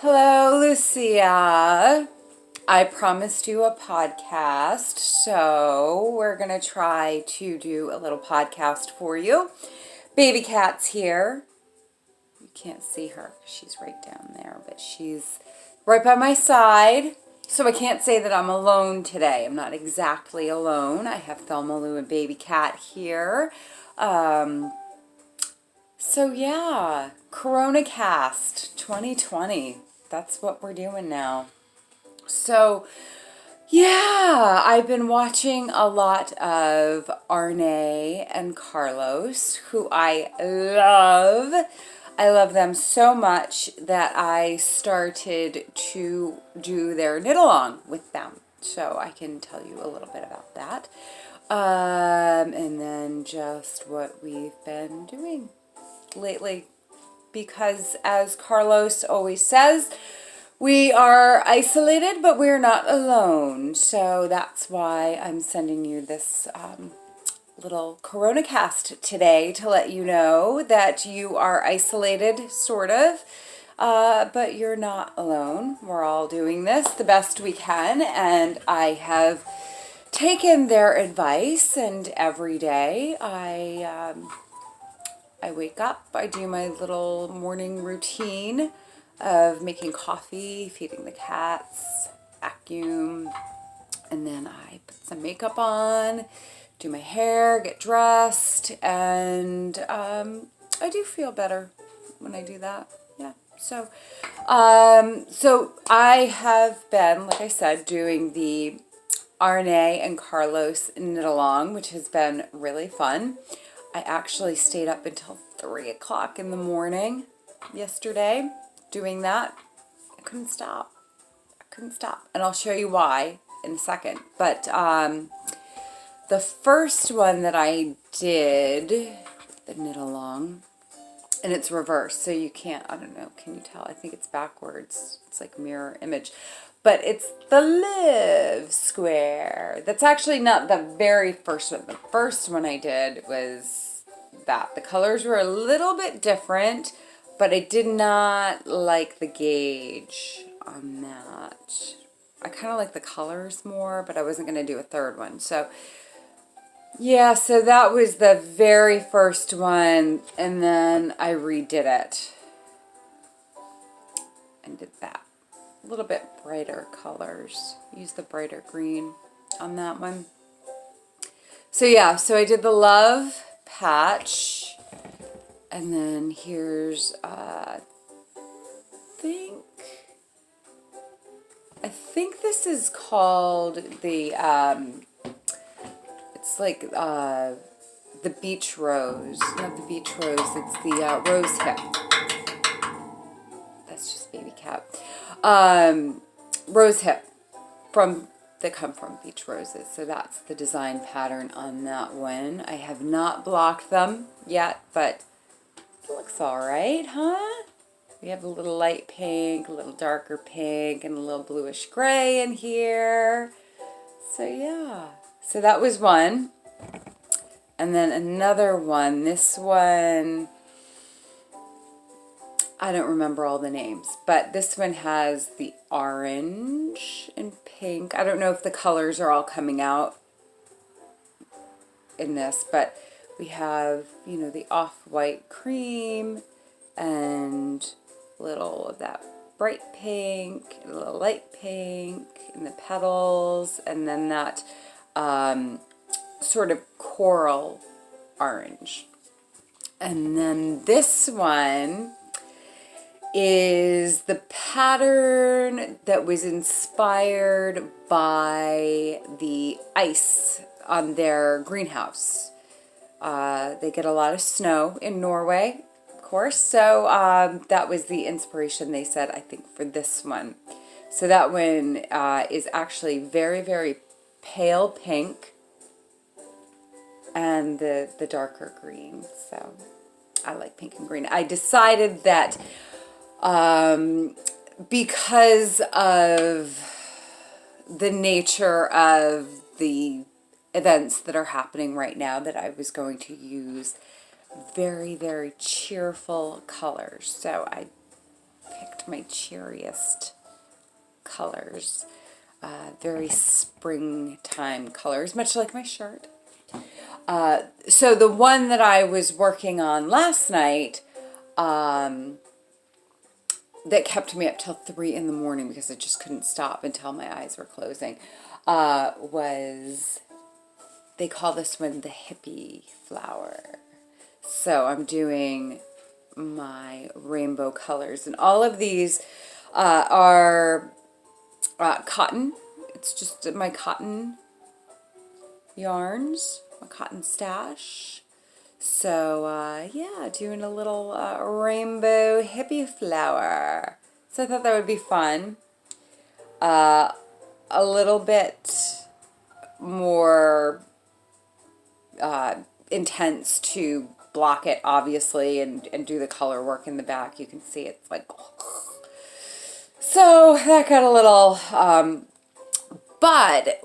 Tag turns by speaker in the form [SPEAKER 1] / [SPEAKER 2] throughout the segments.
[SPEAKER 1] Hello, Lucia. I promised you a podcast, so we're going to try to do a little podcast for you. Baby Cat's here. You can't see her. She's right down there, but she's right by my side. So I can't say that I'm alone today. I'm not exactly alone. I have Thelma Lou and Baby Cat here. So yeah, Caronacast 2020. That's what we're doing now. So yeah, I've been watching a lot of Arne and Carlos, who I love. I love them so much that I started to do their knit along with them. So I can tell you a little bit about that. And then just what we've been doing lately, because as Carlos always says, we are isolated, but we're not alone. So that's why I'm sending you this little Caronacast today to let you know that you are isolated, sort of, but you're not alone. We're all doing this the best we can, and I have taken their advice, and every day I wake up, I do my little morning routine of making coffee, feeding the cats, vacuum, and then I put some makeup on, do my hair, get dressed, and I do feel better when I do that. Yeah. So I have been, like I said, doing the Arne and Carlos knit along, which has been really fun. I actually stayed up until 3 o'clock in the morning yesterday doing that. I couldn't stop. And I'll show you why in a second. But the first one that I did, the knit along, and it's reversed, so you can't, I don't know, can you tell? I think it's backwards. It's like mirror image. But it's the live square. That's actually not the very first one. The first one I did was that. The colors were a little bit different, but I did not like the gauge on that. I kind of like the colors more, but I wasn't going to do a third one. So yeah, so that was the very first one, and then I redid it and did that. A little bit brighter colors. Use the brighter green on that one. So yeah, so I did the love patch, and then here's I think this is called the it's like the beach rose, not the beach rose. It's the rose hip. That's just Baby Cat. Rose hip that come from beach roses. So that's the design pattern on that one. I have not blocked them yet, but it looks all right, huh? We have a little light pink, a little darker pink, and a little bluish gray in here. So yeah, so that was one. And then another one, this one, I don't remember all the names, but this one has the orange and pink. I don't know if the colors are all coming out in this, but we have, you know, the off-white cream and a little of that bright pink, a little light pink in the petals, and then that sort of coral orange. And then this one is the pattern that was inspired by the ice on their greenhouse. They get a lot of snow in Norway, of course, so that was the inspiration, they said, I think, for this one. So that one is actually very, very pale pink and the darker green. So I like pink and green. I decided that because of the nature of the events that are happening right now, that I was going to use very, very cheerful colors. So I picked picked my cheeriest colors. Very springtime colors, much like my shirt. So the one that I was working on last night, that kept me up till 3 in the morning because I just couldn't stop until my eyes were closing, was, they call this one the hippie flower. So I'm doing my rainbow colors, and all of these are cotton. It's just my cotton yarns, my cotton stash. So yeah, doing a little rainbow hippie flower. So I thought that would be fun. A little bit more intense to block it, obviously, and do the color work in the back. You can see it's like, so that got a little, but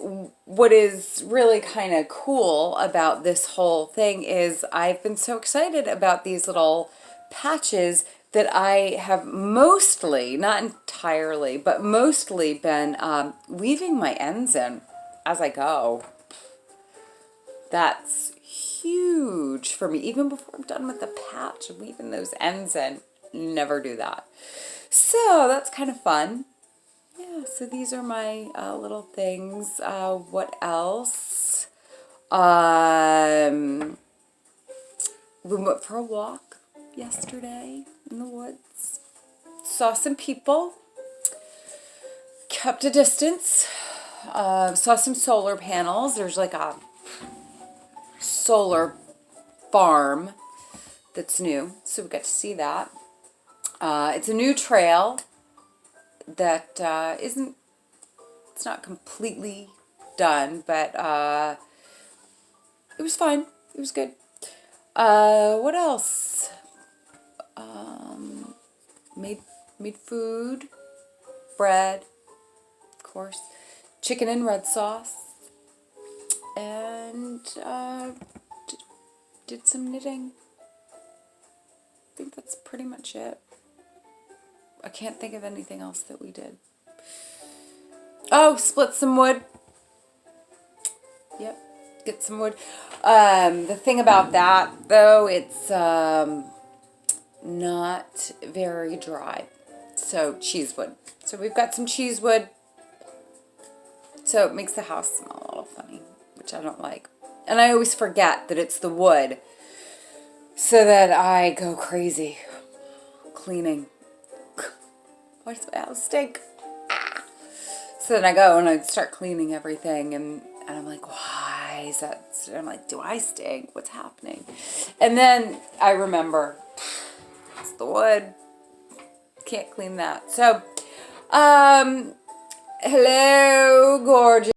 [SPEAKER 1] what is really kind of cool about this whole thing is I've been so excited about these little patches that I have mostly, not entirely, but mostly been weaving my ends in as I go. That's huge for me. Even before I'm done with the patch, weaving those ends in. Never do that. So that's kind of fun. Yeah, so these are my little things. What else? We went for a walk yesterday in the woods. Saw some people. Kept a distance. Saw some solar panels. There's like a solar farm that's new, so we got to see that. It's a new trail that it's not completely done, but it was fun. It was good. What else? Made food, bread, of course, chicken and red sauce, and did some knitting. I think that's pretty much it. I can't think of anything else that we did. Oh, split some wood. Yep, get some wood. The thing about that, though, it's not very dry. So, cheese wood. So, we've got some cheese wood. So, it makes the house smell a little funny, which I don't like. And I always forget that it's the wood, so that I go crazy cleaning. Why does my house stink? Ah. So then I go and I start cleaning everything, and I'm like, why is that? So I'm like, do I stink? What's happening? And then I remember, it's the wood. Can't clean that. So, hello, gorgeous.